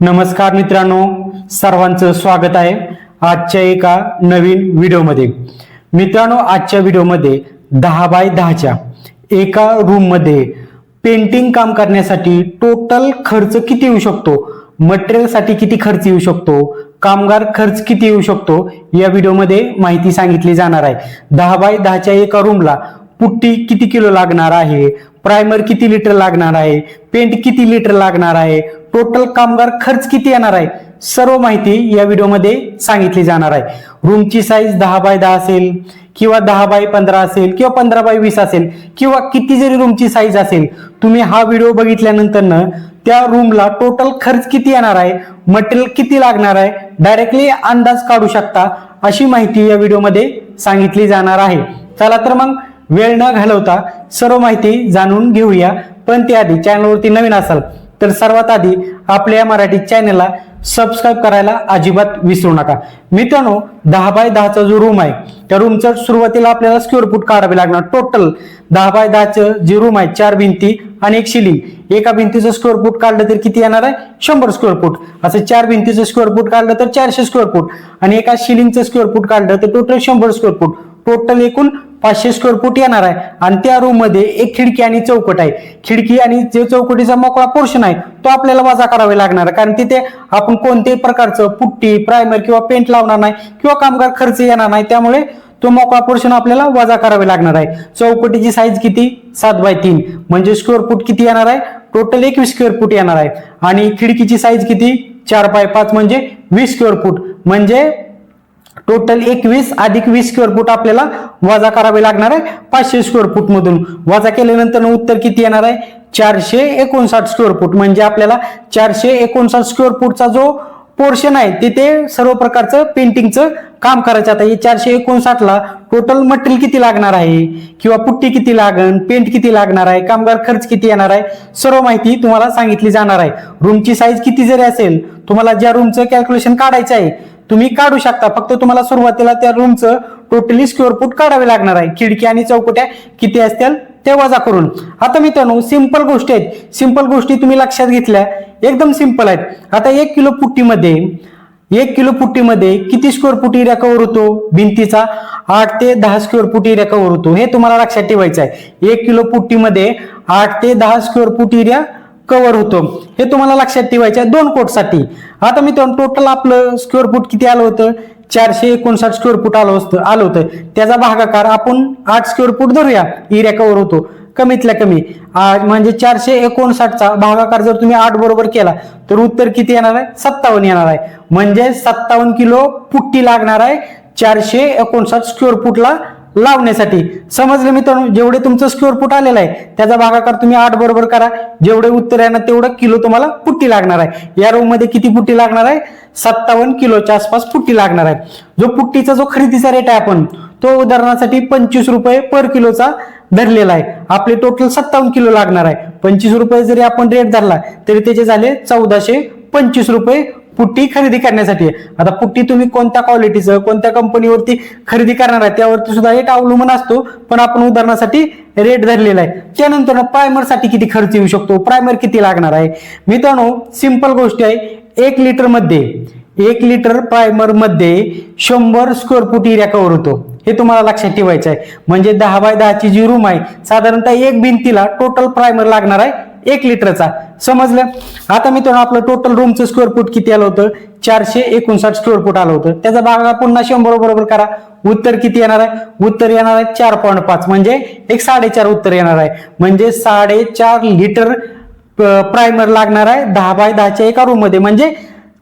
नमस्कार मित्रांनो, सर्वांचं स्वागत आहे आजच्या एका नवीन व्हिडिओमध्ये। मित्रांनो, आजच्या व्हिडिओमध्ये 10 बाय 10च्या एका रूम मध्ये पेंटिंग काम करण्यासाठी टोटल खर्च किती येऊ शकतो, मटेरियल साठी किती खर्च येऊ शकतो, कामगार खर्च किती येऊ शकतो, या व्हिडिओमध्ये माहिती सांगितली जाणार आहे। 10 बाय 10च्या एका रूमला पुट्टी किती किलो लागणार आहे, प्राइमर किती लिटर लागणार आहे, पेंट किती लिटर लागणार आहे, टोटल कामगार खर्च किती येणार आहे, सर्व माहिती या व्हिडिओमध्ये सांगितली जाणार आहे। रूमची साईज 10 बाय 10 असेल किंवा 10 बाय 15 असेल किंवा 15 बाय 20 असेल किंवा किती जरी रूमची साईज असेल, तुम्ही हा व्हिडिओ बघितल्यानंतर त्या रूमला टोटल खर्च किती येणार आहे, मटेरियल किती लागणार आहे, डायरेक्टली अंदाज काढू शकता अशी माहिती या व्हिडिओमध्ये सांगितली जाणार आहे। चला तर मग वेळ न घालवता सर्व माहिती जाणून घेऊया। पण त्याआधी चॅनलवरती नवीन असाल तर सर्वात आधी आपल्या मराठी चॅनलला सबस्क्राईब करायला अजिबात विसरू नका। मित्रांनो, 10 बाय 10चा जो रूम आहे त्या रूमचं सुरुवातीला आपल्याला स्क्वेअर फूट काढावे लागणार। टोटल 10 बाय 10चं जे रूम आहे 4 भिंती आणि एक शिलिंग, एका भिंतीचं स्क्वेअर फूट काढलं तर किती येणार आहे, 100 स्क्वेअर फूट। असं 4 भिंतीचं स्क्वेअर फूट काढलं तर 400 स्क्वेअर फूट आणि एका शिलिंगचं स्क्वेअर फूट काढलं तर टोटल 100 स्क्वेअर फूट, टोटल एकूण 500 स्क्वेअर फूट येणार आहे। आणि त्या रूम मध्ये एक खिडकी आणि चौकट आहे। खिडकी आणि जे चौकटीचा मोकळा पोर्शन आहे तो आपल्याला वजा करावे लागणार, कारण तिथे आपण कोणत्याही प्रकारचं पुट्टी, प्राइमर किंवा पेंट लावणार नाही किंवा कामगार खर्च येणार नाही, त्यामुळे तो मोकळा पोर्शन आपल्याला वजा करावे लागणार आहे। चौकटीची साईज किती, 7 बाय 3 म्हणजे स्क्वेअर फूट किती येणार आहे, टोटल 21 स्क्वेअर फूट येणार आहे। आणि खिडकीची साईज किती, 4 बाय 5 म्हणजे 20 स्क्वेअर फूट, म्हणजे टोटल 21 अधिक 20 स्क्वेअर फूट आपल्याला वजा करावे लागणार आहे 500 स्क्वेअर फूट मधून। वजा केल्यानंतर उत्तर किती येणार आहे, 459 स्क्वेअर फूट, म्हणजे आपल्याला 459 स्क्वेअर फूटचा जो पोर्शन आहे तिथे सर्व प्रकारचं पेंटिंगचं काम करायचं। आता हे 459 ला टोटल मटेरियल किती लागणार आहे किंवा पुट्टी किती लागेल, पेंट किती लागणार आहे, कामगार खर्च किती येणार आहे, सर्व माहिती तुम्हाला सांगितली जाणार आहे। रूमची साईज किती जरी असेल, तुम्हाला ज्या रूमचं कॅल्क्युलेशन काढायचं आहे तुम्ही काढू शकता, फक्त तुम्हाला सुरुवातीला त्या रूमचं टोटली स्क्वेअर फूट काढावे लागणार आहे। खिडकी आणि चौकट्या किती असतील ते वजा करून। आता मित्रांनो, सिंपल गोष्टी आहेत, सिंपल गोष्टी तुम्ही लक्षात घेतल्या एकदम सिंपल आहेत। आता 1 किलो पुट्टीमध्ये किती स्क्वेअर फूट एरिया कव्हर होतो, भिंतीचा 8 ते 10 स्क्वेअर फूट एरिया कव्हर होतो, हे तुम्हाला लक्षात ठेवायचं आहे। 1 किलो पुट्टीमध्ये 8 ते 10 स्क्वेअर फूट एरिया कव्हर होतो, हे तुम्हाला लक्षात ठेवायचं आहे 2 कोटसाठी। आता मित्रांनो, टोटल आपलं स्क्वेअर फूट किती आलं होतं, 459 स्क्वेअर फूट आलं होतं। त्याचा भागाकार आपण 8 स्क्वेअर फूट धरूया, एरिया कव्हर होतो कमीतल्या कमी, म्हणजे 459चा भागाकार जर तुम्ही 8 बरोबर केला तर उत्तर किती येणार आहे, 57 येणार आहे। म्हणजे 57 किलो पुट्टी लागणार आहे 459 स्क्वेअर फूटला लावण्यासाठी। समजलं मित्रांनो, जेवढे तुमचं स्क्वेअर फूट आलेलं आहे त्याचा भागाकार तुम्ही 8 बरोबर करा, जेवढे उत्तर येणार तेवढं किलो तुम्हाला पुट्टी लागणार आहे। या रूम मध्ये किती पुट्टी लागणार आहे, 57 किलोच्या आसपास पुट्टी लागणार आहे। जो पुट्टीचा जो खरेदीचा रेट आहे आपण तो उदाहरणासाठी 25 रुपये पर किलोचा धरलेला आहे। आपले टोटल 57 किलो लागणार आहे, 25 रुपये जरी आपण रेट धरला तरी त्याचे झाले 1425 रुपये पुट्टी खरेदी करण्यासाठी। आता पुट्टी तुम्ही कोणत्या क्वालिटीचं, कोणत्या कंपनीवरती खरेदी करणार आहे त्यावरती सुद्धा रेट अवलंबून असतो, पण आपण उदाहरणासाठी रेट धरलेला आहे। त्यानंतर प्राइमर साठी किती खर्च येऊ शकतो, प्राइमर किती लागणार आहे। मित्रांनो, सिंपल गोष्ट आहे, 1 लिटर प्राइमर मध्ये 100 स्क्वेअर फूट एरिया कव्हर होतो, हे तुम्हाला लक्षात ठेवायचं आहे। म्हणजे 10 बाय 10ची जी रूम आहे साधारणतः एक भिंतीला टोटल प्राइमर लागणार आहे 1 लिटरचा। समजलं। आता मित्रांनो, आपलं टोटल रूमचं स्क्वेअर फूट किती आलं होतं, 459 स्क्वेअर फूट आलं होतं। त्याचा भागाकार पुन्हा 100 बरोबर करा, उत्तर किती येणार आहे, उत्तर येणार आहे 4.5, म्हणजे एक 4.5 उत्तर येणार आहे। म्हणजे 4.5 लिटर प्राइमर लागणार आहे 10 बाय 10च्या एका रूम मध्ये, म्हणजे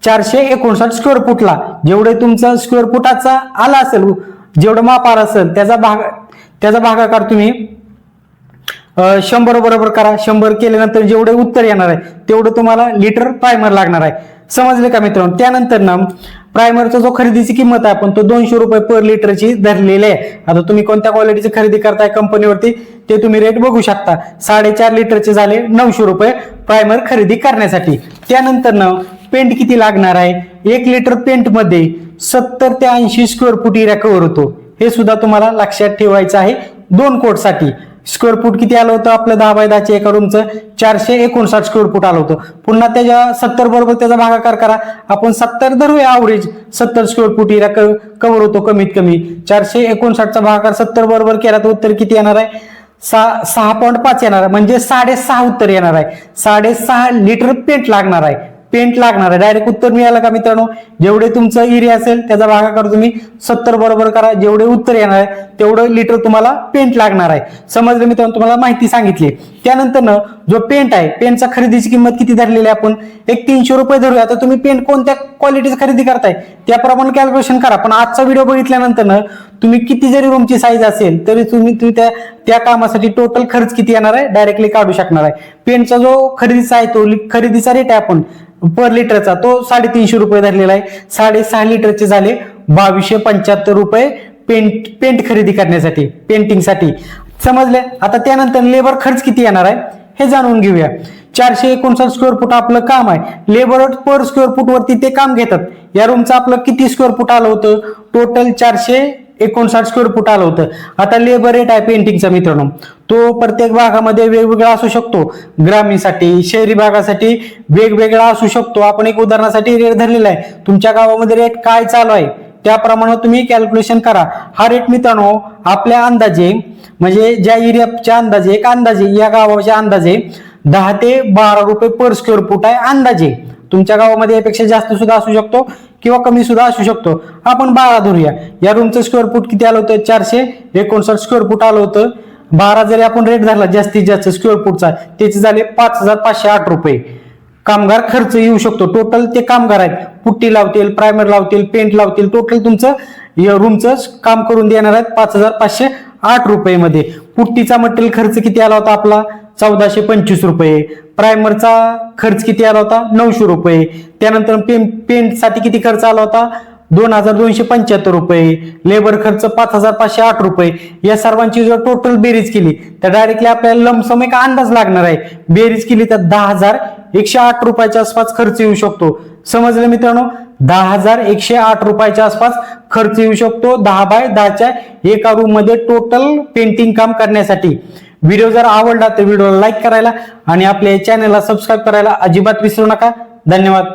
459 स्क्वेअर फूटला। जेवढे तुमचं स्क्वेअर फुटाचा आला असेल, जेवढं माप आलं असेल त्याचा भागाकार तुम्ही 100 बरोबर करा। 100 केल्यानंतर जेवढे उत्तर येणार आहे तेवढं तुम्हाला लिटर प्राइमर लागणार आहे। समजले का मित्रांनो। त्यानंतर ना प्राइमरचा जो खरेदीची किंमत आहे आपण तो 200 रुपये पर लिटरची धरलेली आहे। आता तुम्ही कोणत्या क्वालिटीची खरेदी करताय कंपनीवरती ते तुम्ही रेट बघू शकता। 4.5 लिटरचे झाले 900 रुपये प्राइमर खरेदी करण्यासाठी। त्यानंतर ना पेंट किती लागणार आहे, 1 लिटर पेंट मध्ये 70 ते 80 स्क्वेअर फूट एरिया कव्हर होतो, हे सुद्धा तुम्हाला लक्षात ठेवायचं आहे 2 कोटसाठी। स्क्वेअर फूट किती आलं होतं आपलं 10 बाय 10च्या एका रूमचं 459 स्क्वेअर फूट आलं होतं. पुन्हा त्याच्या 70 बरोबर त्याचा भागाकार करा. आपण 70 धरूया ॲव्हरेज 70 स्क्वेअर फूट हिला कव्हर होतो कमीत कमी. 459चा भागाकार 70 बरोबर केला तर उत्तर किती येणार आहे? 6.5 येणार आहे. म्हणजे 6.5 उत्तर येणार आहे. 6.5 लिटर पेंट लागणार आहे. पेंट लागणार आहे. डायरेक्ट उत्तर मिळालं का मित्रांनो? जेवढे तुमचं एरिया असेल त्याचा भागाकार तुम्ही 70 बरोबर करा. जेवढे उत्तर येणार आहे तेवढं लिटर तुम्हाला पेंट लागणार आहे. समजलं मित्रांनो? तुम्हाला माहिती सांगितली. त्यानंतर जो पेंट आहे, पेंटचा खरेदीची किंमत किती धरलेली आहे आपण? एक 300 रुपये धरूया. आता तुम्ही पेंट कोणत्या क्वालिटीचं खरेदी करताय त्याप्रमाणे कॅल्क्युलेशन करा. पण आजचा व्हिडिओ बघितल्यानंतर तुम्ही किती जरी रूमची साईज असेल तरी तुम्ही त्या कामासाठी टोटल खर्च किती येणार आहे डायरेक्टली काढू शकणार आहे. पेंटचा जो खरेदीचा आहे तो खरेदीचा रेट आहे आपण पर लिटरचा तो 350 रुपये धरलेला आहे. 6.5 लिटरचे झाले 2275 रुपये पेंट खरेदी करण्यासाठी, पेंटिंगसाठी. समजले? आता त्यानंतर लेबर खर्च किती येणार आहे हे जाणून घेऊया. 459 स्क्वेअर फूट आपलं काम आहे. लेबर पर स्क्वेअर फूट वरती ते काम घेतात. या रूमचं आपलं किती स्क्वेअर फूट आलं होतं? टोटल 459 स्क्वेअर फूट आलं होतं. आता लेबर रेट आहे पेंटिंगचा मित्रांनो, तो प्रत्येक भागामध्ये वेगवेगळा असू शकतो. ग्रामीणसाठी, शहरी भागासाठी वेगवेगळा असू शकतो. आपण एक उदाहरणासाठी रेट धरलेला आहे. तुमच्या गावामध्ये रेट काय चालू आहे त्याप्रमाणे तुम्ही कॅल्क्युलेशन करा. हा रेट मित्रांनो आपल्या अंदाजे म्हणजे ज्या एरियाच्या अंदाजे या गावाच्या अंदाजे 10 ते 12 रुपये पर स्क्वेअर फूट आहे अंदाजे. तुमच्या गावामध्ये यापेक्षा जास्त सुद्धा असू शकतो किंवा कमी सुद्धा असू शकतो. आपण 12 धरूया. या रूमचं स्क्वेअर फूट किती आलं होतं? 459 स्क्वेअर फूट आलं होतं. 12 जरी आपण रेट धरला जास्तीत जास्त स्क्वेअर फूटचा त्याचे झाले 5508 रुपये. कामगार खर्च येऊ शकतो. टोटल ते कामगार आहेत, पुट्टी लावतील, प्रायमर लावतील, पेंट लावतील. टोटल तुमचं रूमचं काम करून देणार आहेत 5508 रुपये मध्ये. पुट्टीचा मटेरियल खर्च किती आला होता आपला? 1425 रुपये. प्रायमरचा खर्च किती आला होता? 900 रुपये. त्यानंतर पेंटसाठी किती खर्च आला होता? 2275 रुपये. लेबर खर्च 5508 रुपये. या सर्वांची जर टोटल बेरीज केली तर डायरेक्टली आपल्याला लमसम एक अंदाज लागणार आहे. बेरीज केली तर 10,108 रुपयाच्या आसपास खर्च येऊ शकतो. समजलं मित्रांनो? 10,108 रुपयाच्या आसपास खर्च येऊ शकतो 10 बाय 10च्या एका रूम मध्ये टोटल पेंटिंग काम करण्यासाठी. व्हिडिओ जर आवडला तर व्हिडिओला लाईक करायला आणि आपल्या चॅनलला सबस्क्राईब करायला अजिबात विसरू नका. धन्यवाद.